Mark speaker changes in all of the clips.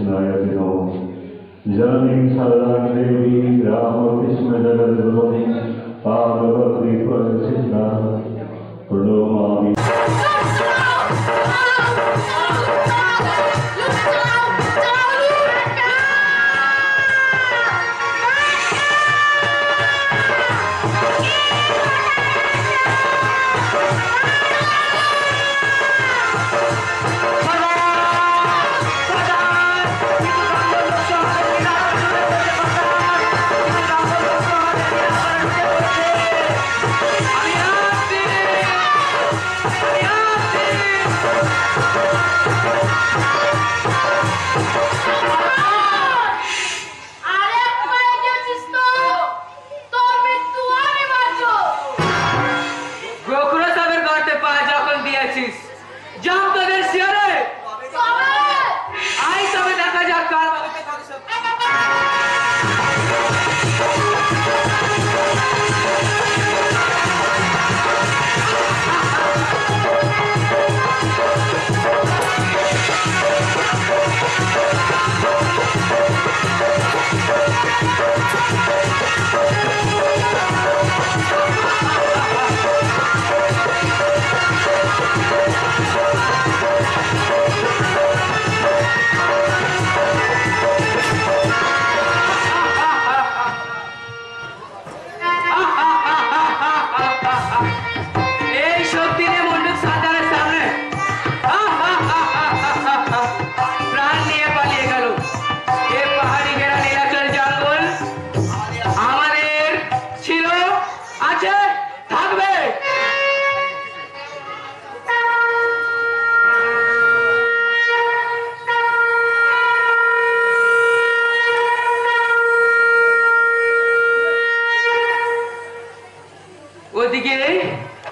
Speaker 1: कृष्णाय नमः। इदानीं शरदां देवी रामकृष्णजगद्गुरुं पार्वती परिचिता प्रणमामि।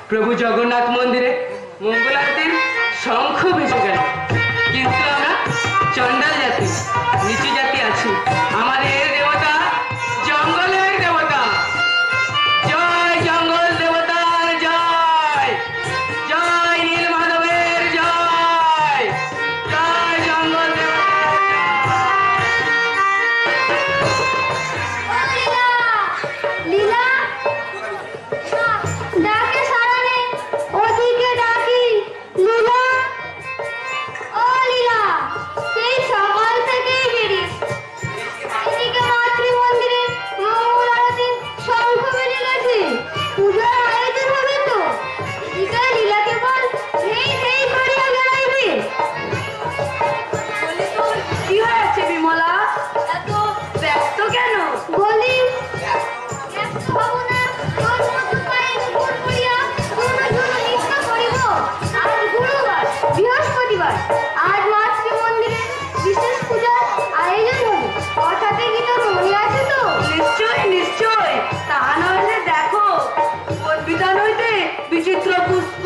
Speaker 2: प्रभु जगन्नाथ मंदिर मंगल आरती शंख बेजे गल किंतु आमरा चंडाल जाति नीचू जाति आछि आमादेर देवता जंगलेर देवता जय जंगल देवतार जय जय नील माधवेर जय जय जंगल
Speaker 3: लीला डाके साराने ओदिके डाकी लीला ओ लीला সেই সকাল থেকেই বেরিয়ে এদিকে মাতৃ মন্দিরে মঙ্গল আরতি শঙ্খ বেজে গেছে পূজার আয়োজন হবে তো এদিকে লীলাকে বল হেই হেই করিয়া বেড়াইবে বলি তো কি হয়েছে বিমলা এত ব্যস্ত কেন বলি ব্যস্ত হব না তোর মতো পায়ে ঘুর করিয়া কোনো নিষ্ঠা করিব আজ গুরুবার বৃহস্পতিবার আজ মাতৃ মন্দিরে বিশেষ পূজার আয়োজন হবে কথাতে কি তোর মনে আছে তো
Speaker 2: নিশ্চয় নিশ্চয় তা নইলে দেখো উদ্ভিদান হইতে বিচিত্র পুষ্প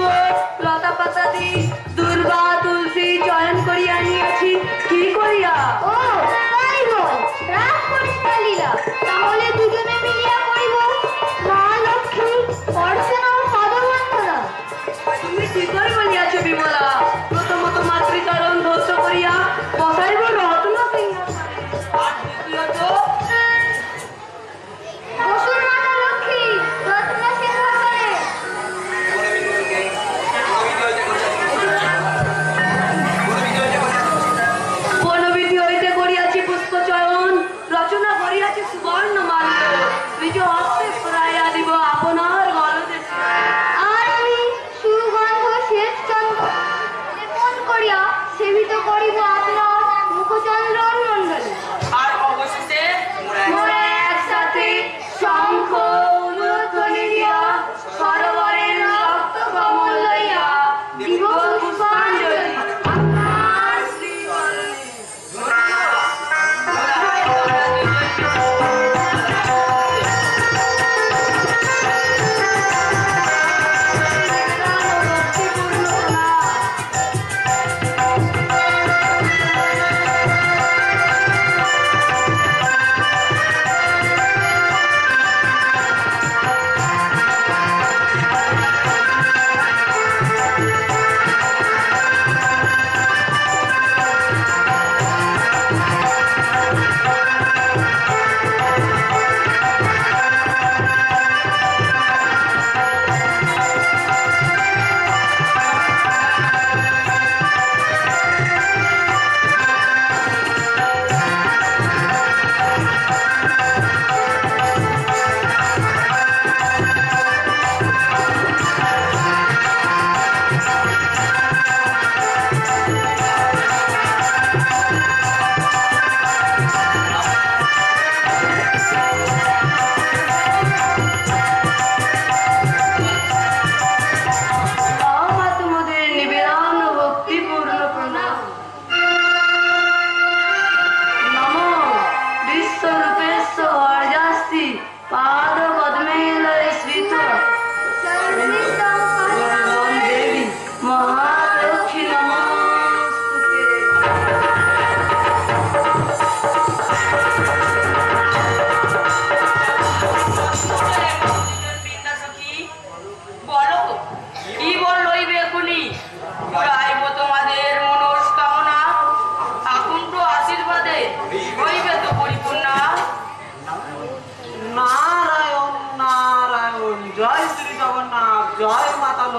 Speaker 2: লতা পাতাদি দুর্বা তুলসী চয়ন করিয়া আনিয়াছি কি করিয়া
Speaker 3: ও তাই বল রাগ করিস না লীলা তাহলে দুজনে মিলিয়া করিব মা লক্ষ্মী অর্চনা ও পদবন্দনা
Speaker 2: তুমি ঠিকই বলিয়াছ বিমলা প্রথমত মাতৃচরণ ধ্বংস করিয়া বসাইব রত্ন সিংহাসনে আর দ্বিতীয়ত
Speaker 3: অসুর মাতা লক্ষ্মী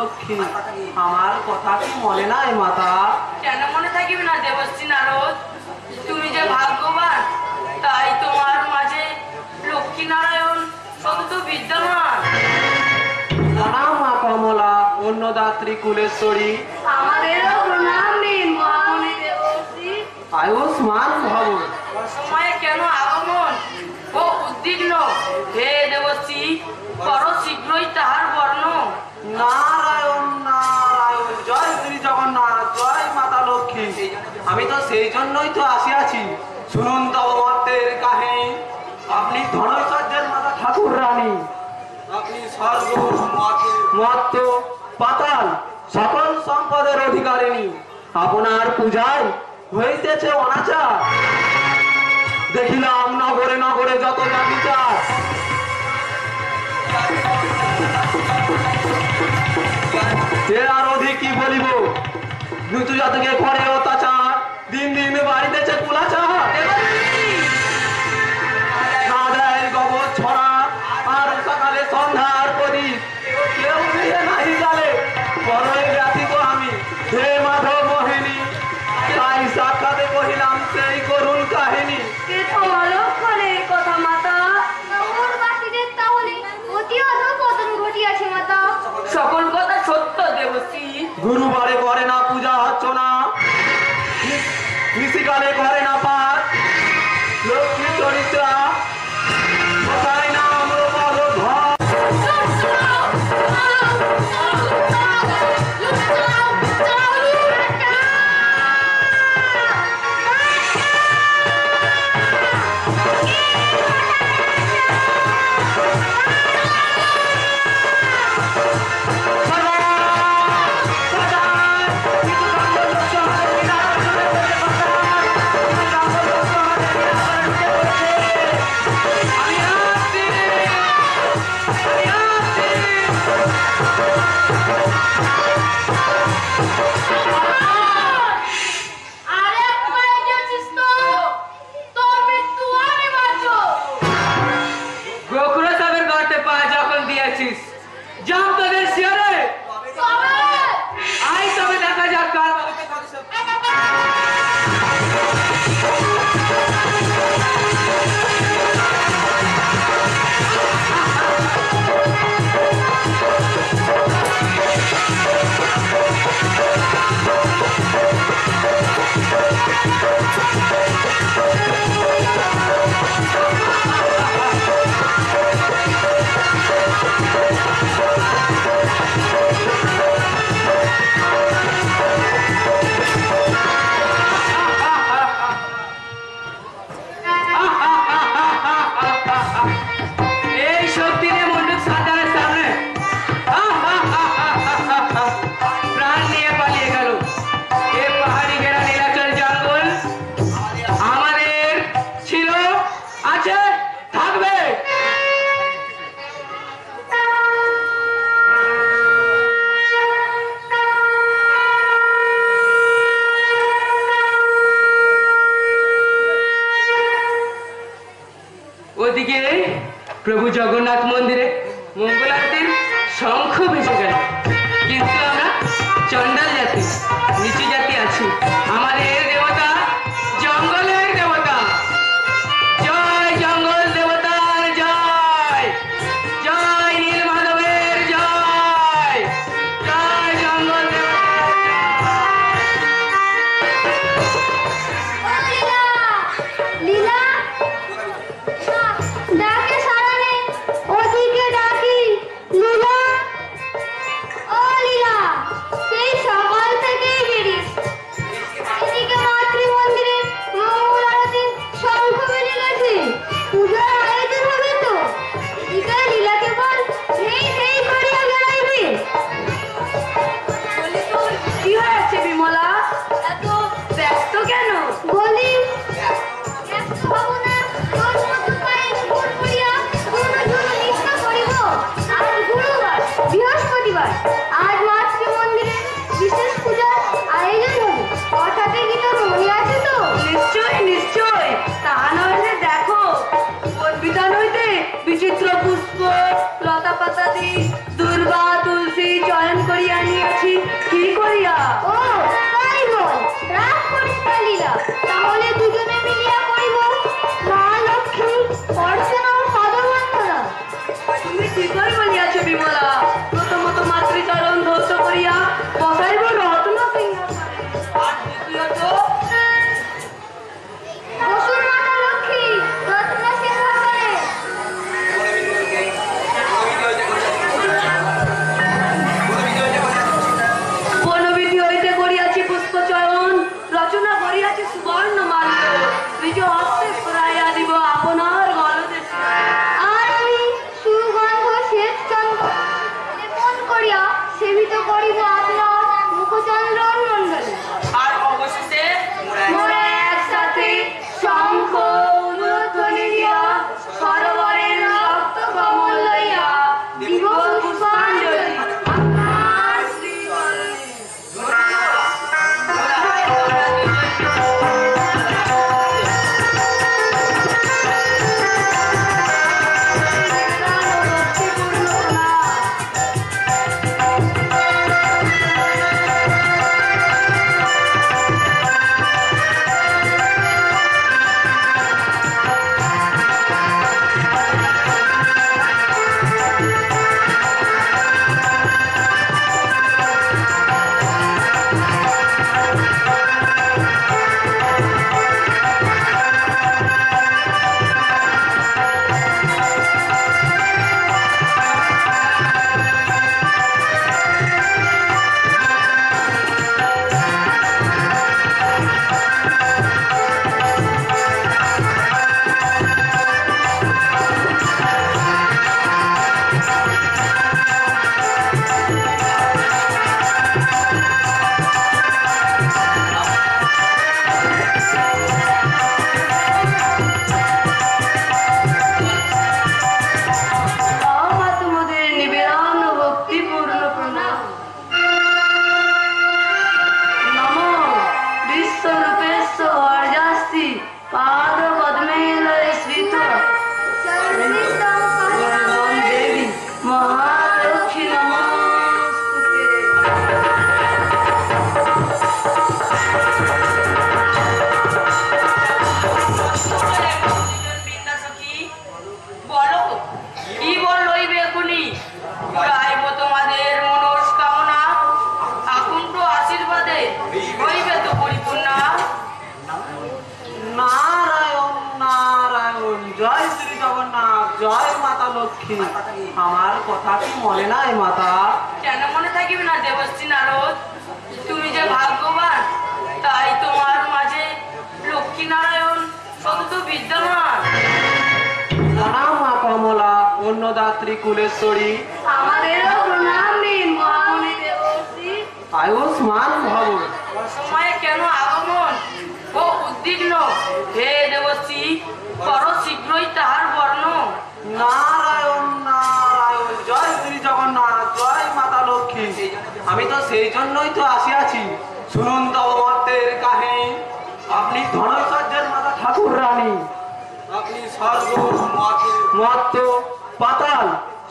Speaker 4: লক্ষ্মী, আমার কথা কি মনে নাই মাতা?
Speaker 2: কেন মনে থাকিবে না দেবশ্রী নারদ? তুমি যে ভাগ্যবান, তাই তোমার মাঝে লক্ষ্মী নারায়ণ সতত বিদ্যমান।
Speaker 4: প্রণাম মা কমলা, অন্নদাত্রী কুলেশ্বরী।
Speaker 2: আমাদেরও প্রণাম দিন মহামণি দেবশ্রী।
Speaker 4: আয়ুষ্মান ভব।
Speaker 2: সময়ে কেন আগমন ও উদ্বিগ্ন? হে দেবশ্রী, করো শীঘ্রই তাহার বর্ণ।
Speaker 4: নারায়ণ নারায়ণ, জয় শ্রী জগন্নাথ, জয় মাতা লক্ষ্মী। আমি তো সেই জন্যই তো আসিয়াছি। শুনুন তব মর্তের কাহিনী। আপনি ধনৈশ্বর্যের মাতা ঠাকুর রানী, আপনি স্বর্গ মর্ত পাতাল সকল সম্পদের অধিকারিণী। আপনার পূজায় হইতেছে অনাচার। দেখিলাম নগরে নগরে যত বিচার, আর অধিক কি বলিব। মৃত্যু জাতকে করে অত্যাচার, দিন দিন বাড়িতেছে কুলাচার। না দেয় গোবর ছড়া, আর সকালে সন্ধ্যার প্রদীপ কেউ দিয়ে নাহি জালে। বড়ই ব্যথিত আমি হে মাধব মোহিনী, তাই সাক্ষাতে কহিলাম সেই করুণ কাহিনী।
Speaker 2: কে তোমার লক্ষণের কথা মাতা?
Speaker 3: নগরবাসীদের তাহলে অতি অধঃপতন ঘটিয়াছে মাতা।
Speaker 2: সকল কথা সত্য দেবশ্রী।
Speaker 4: গুরুবারে করে না পূজা অর্চনা, নিশিকালে করে না পাঠ, লক্ষ্মী চরিত্রা কোথায় না আমরা বলো ধর।
Speaker 2: গোকুল সাহেবের গর্তে পা যখন দিয়েছিস, যাও তোদের শিয়রে। আই তবে দেখা যাক কার এই শক্তি নিয়ে মন্ডুক সাঁতারের সামনে প্রাণ নিয়ে পালিয়ে গেল। এ পাহাড়ি ঘেরা নীলাচল জঙ্গল আমাদের ছিল, আছে, থাকবে। ওদিকে প্রভু জগন্নাথ মন্দিরে মঙ্গলারতির শঙ্খ বেজে গেল, কিন্তু আমরা চণ্ডাল জাতি, নিচু জাতি আছি। আমাদের দেবতা জঙ্গলের দেবতা। জয় জঙ্গল দেবতার জয়, জয় নীলমাধবের জয়, জয় জঙ্গল দেবতার
Speaker 3: লীলা ডাকে সাড়া নেই, ওদিকে ডাকি। লীলা, ও লীলা, সেই সকাল থেকেই বেরিয়ে এদিকে মাতৃমন্দিরে মঙ্গল আরতির শঙ্খ বেজে গেছে। পূজার আয়োজন হবে তো। এদিকে লীলাকে বল নেই নেই করিয়া বেড়াইবে।
Speaker 2: বলি তোর কি হয়েছে বিমলা? এত ব্যস্ত কেন?
Speaker 3: বলি ব্যস্ত
Speaker 4: জয় শ্রী জগন্নাথ, জয় মাতা লক্ষ্মী। আমার কথা কি মনে নাই মাতা?
Speaker 2: কেন মনে থাকিবে না দেবশ্রী নারদ? তুমি যে ভাগ্যবান, তাই তোমার মাঝে লক্ষ্মী নারায়ণ সতত বিদ্যমান।
Speaker 4: প্রণাম মা কমলা, অন্নদাত্রী কুলেশ্বরী।
Speaker 2: আমাদেরও প্রণাম দিন মহামণি দেবশ্রী।
Speaker 4: আয়ুষ্মান ভব।
Speaker 2: সময়ে কেন আগমন ও উদ্বিগ্ন? হে দেবশ্রী, করো শীঘ্রই তাহার বর্ণ।
Speaker 4: নারায়ণ নারায়ণ, জয় শ্রী জগন্নাথ, জয় মাতা লক্ষ্মী। আমি তো সেই জন্যই তো আসিয়াছি। শুনুন তব মর্তের কাহিনী। আপনি ধনৈশ্বর্যের মাতা ঠাকুর রানী, আপনি স্বর্গ মর্ত পাতাল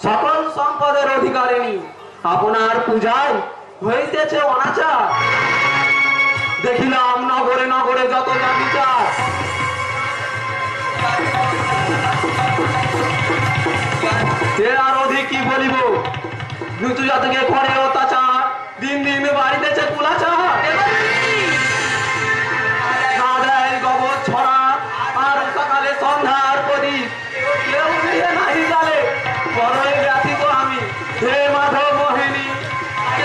Speaker 4: সকল সম্পদের অধিকারিণী। আপনার পূজায় হইতেছে অনাচার। দেখিলাম নগরে নগরে যত বিচার, আর অধিক কি বলিব। মৃত্যু জাতকে করে অত্যাচার, দিন দিন বাড়িতেছে কুলাচার। না দেয় গোবর ছড়া, আর সকালে সন্ধ্যার প্রদীপ কেউ দিয়ে নাহি জালে। বড়ই ব্যথিত আমি হে মাধব মোহিনী,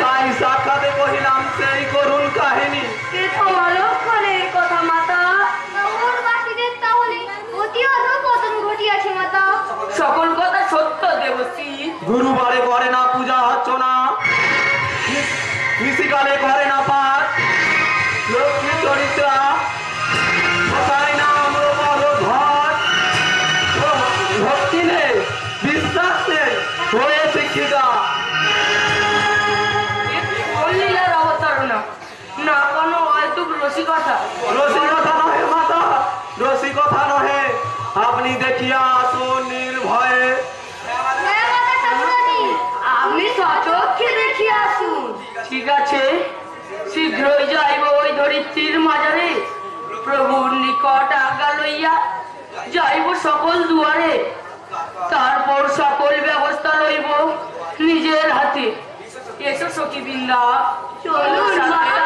Speaker 4: তাই সাক্ষাতে কহিলাম সেই করুণ কাহিনী।
Speaker 2: কে তো অলক্ষণের কথা মাতা।
Speaker 3: নগরবাসীদের তাহলে অতি অধঃপতন ঘটিয়াছে মাতা।
Speaker 2: সকল কথা সত্য দেবশ্রী।
Speaker 4: গুরুবারে করে না পূজা অর্চনা, নিশিকালে করে না পাঠ, লক্ষ্মী চরিত্রা কোথায় না আমরা বড় ঘর। ভক্তি নেই, বিশ্বাস নেই, হয়ে শিক্ষিতা।
Speaker 2: লীলার অবতারণা, না কোনো অহেতুক রসিকতা।
Speaker 4: রসিকতা নহে মাতা, রসিকতা নহে। আপনি দেখিয়া আসুন নির্ভয়ে।
Speaker 3: জয় মাতা ঠাকুরানী।
Speaker 2: আপনি সচক্ষে দেখিয়ে আসুন। ঠিক আছে, শীঘ্রই যাইব ওই ধরিত্রীর মাজারে। প্রভুর নিকট আজ্ঞা লইয়া যাইব সকল দুয়ারে। তারপর সকল ব্যবস্থা লইব নিজের হাতে। এসো সখী বৃন্দা, চলুন মাতা।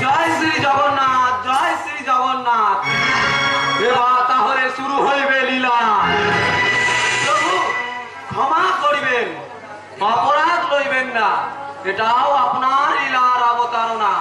Speaker 4: জয় শ্রী জগন্নাথ, জয় শ্রী জগন্নাথ। এবার তাহলে শুরু হইবে লীলা। প্রভু ক্ষমা করিবেন, অপরাধ লইবেন না। এটাও আপনার লীলার অবতারণা।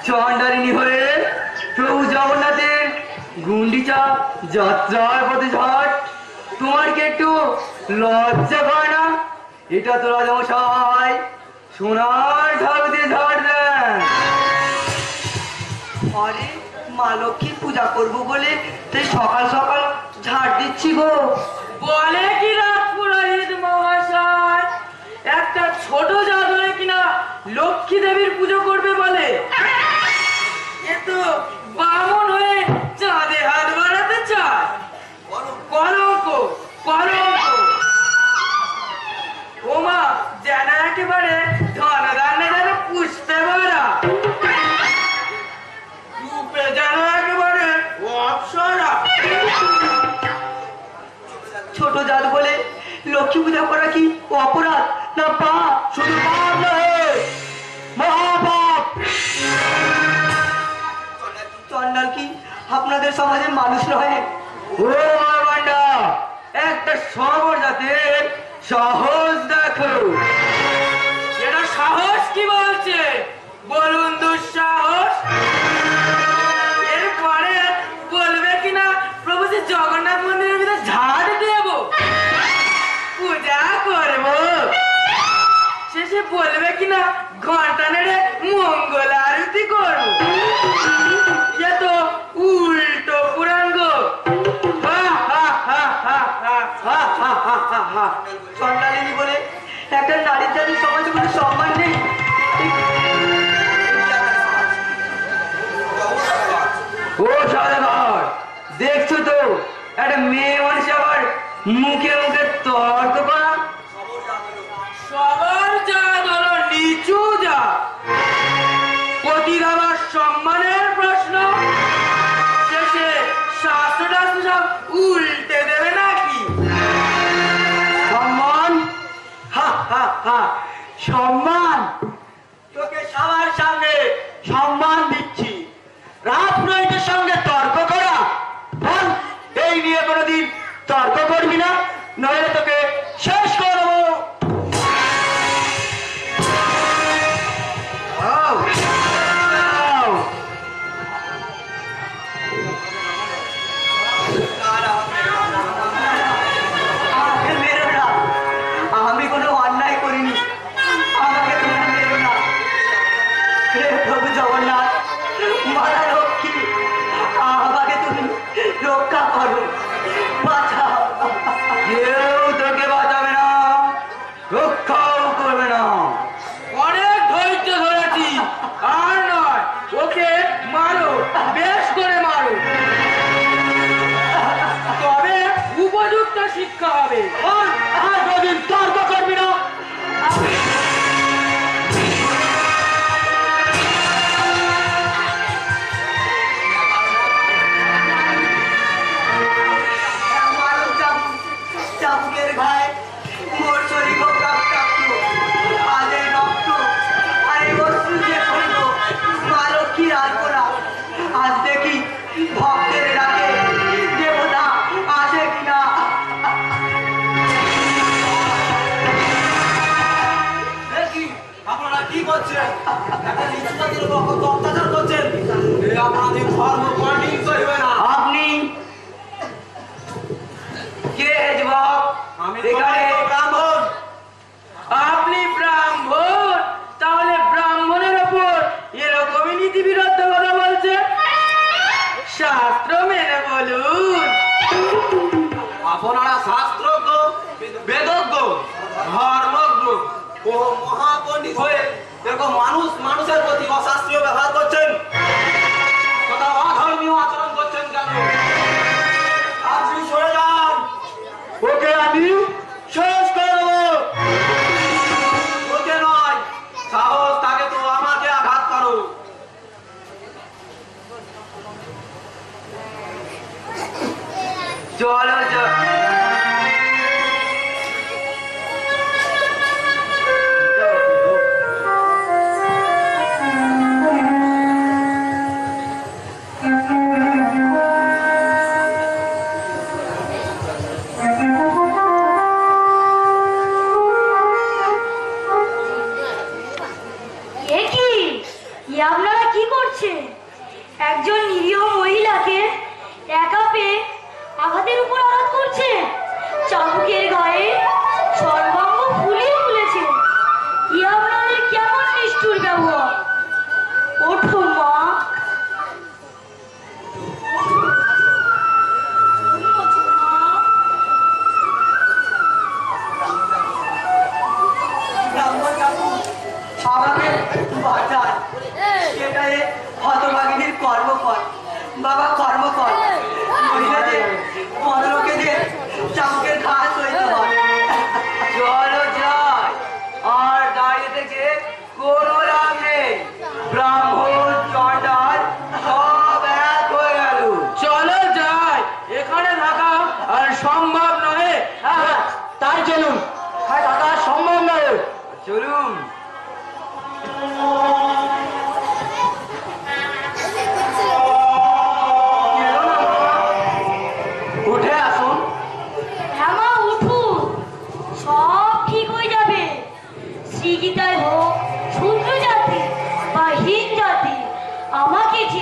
Speaker 4: চন্ডারিণী হয়ে প্রভু জগন্নাথের গুন্ডিচা যাত্রার পথে ঝট, তোমার কি একটু লজ্জা করে না? এটা তো রাজামশাই সোনার ঢাক দিয়ে ঝাড় দেন।
Speaker 2: আরে মা লক্ষ্মীর পূজা করবো বলে তাই সকাল সকাল ঝাড় দিচ্ছি গো। বলে কি রাত পুরোহিত মহাশয়, একটা ছোট জাত হয়ে কিনা লক্ষ্মী দেবীর পুজো করবে বলে। এ তো বামন হয়ে চাঁদে হাত বাড়াতে চায়। কলঙ্ক কলঙ্ক। ও মা যেন একেবারে ধন ধান্যে যেন পুষতে পারা, রূপে যেন একেবারে অপসরা। ছোট জাত বলে লক্ষ্মী পূজা করা কি অপরাধ না পাপ?
Speaker 4: শুধু পাপ নহে, মহাপাপ।
Speaker 2: চন্ডাল কি আপনাদের সমাজের মানুষ নয়?
Speaker 4: ও মান্ডা, একটা সবর জাতের সাহস দেখো।
Speaker 2: এটা সাহস কি বলছে বলুন? দুঃসাহস। এরপরে বলবে কিনা প্রভু যে জগন্নাথ মন্দিরের ভিতরে ঝাড় দেব, পূজা করব। শেষে বলবে কিনা ঘন্টা নেড়ে মঙ্গল আরতি করব। এ তো উল্টো পুরাঙ্গ। চন্ডালিনী বলে একটা নারীর জাতির সমাজে কোনো সম্মান নেই।
Speaker 4: মুখে মুখে তর্ক করা সবার জাত হলো নিচু জাত। পতির আবার সম্মানের প্রশ্ন, শেষে শাস্ত্রটা সব উল্টে দেবে নাকি? সম্মান? হা হা হা, সম্মান? তোকে সবার সামনে সম্মান দিচ্ছি, রাজনৈতিক সঙ্গে তর্ক করা? বল, এই নিয়ে কোনোদিন তর্ক করবি না, নইলে তোকে শেষ করবো। আমি কোনো অন্যায় করিনি, আমাকে তোমরা মেরো না। হে প্রভু জগন্নাথ, মাতা লক্ষ্মী, আমাকে তুমি রক্ষা করো, বাঁচাও। কেউ তোকে বাঁচাবে না, রক্ষাও করবে না। অনেক ধৈর্য ধরেছি, আর নয়, ওকে মারো, বেশ করে মারো, তবে উপযুক্ত শিক্ষা হবে। আর কোনদিন তর্ক করবি না। চাবুকের গায়ে মোর শরীর আজ এই রক্ত আর এই বস্তু যে করল মা লক্ষ্মীর আলপনা। আজ দেখি ভক্তের ডাকে দেবতা আসে কিনা। আপনারা কি করছেন? একটা নিচু জাতির উপর কত অত্যাচার করছেন। আপনাদের ধর্ম কঠিন করবে না। আপনি কে যুবক? আমি ব্রাহ্মণ। আপনি ব্রাহ্মণ? তাহলে ব্রাহ্মণের ওপর এরকমই নীতি বিরুদ্ধ কথা বলছে? শাস্ত্র মেনে বলুন। আপনারা শাস্ত্রজ্ঞ, বেদজ্ঞ, ধর্মজ্ঞ ও মহাপণ্ডিত হয়ে এরকম মানুষের প্রতি অশাস্ত্রীয় ব্যবহার করছেন, তথা অধর্মীয় আচরণ করছেন কেন? আপনি সরে যান, ওকে আমি শেষ করব। ওকে নয়, সাহস থাকে তো আমাকে আঘাত করো। চলো
Speaker 3: আপনারা কি করছেন? একজন নিরীহ মহিলাকে একা পেয়ে আঘাতের উপর আঘাত করছেন, চাবুকের গায়ে সর্বাঙ্গ ফুলিয়ে তুলেছে। আপনাদের কেমন নিষ্ঠুর ব্যবহার! ওঠো মা।
Speaker 4: আমাকে বাঁচান, সেটাই হতভাগিনীর কর্মফল। বাবা কর্মফল, মহিলাদের পরলোকেদের চামকের ঘাস হইতে হয়। চলো যাই, আর দাঁড়িয়ে থেকে কোনো লাভ নেই। ব্রাহ্মণ চণ্ডাল সব এক হয়ে গেল। চলো যাই, এখানে থাকা আর সম্ভব নয়। তাই চলুন, থাকা সম্ভব নয়, চলুন। উঠে আসুন।
Speaker 3: হ্যাঁ মা, উঠুন, সব ঠিক হয়ে যাবে। শ্রীগীতায় হোক শূদ্র জাতি বা হীন জাতি, আমাকে যে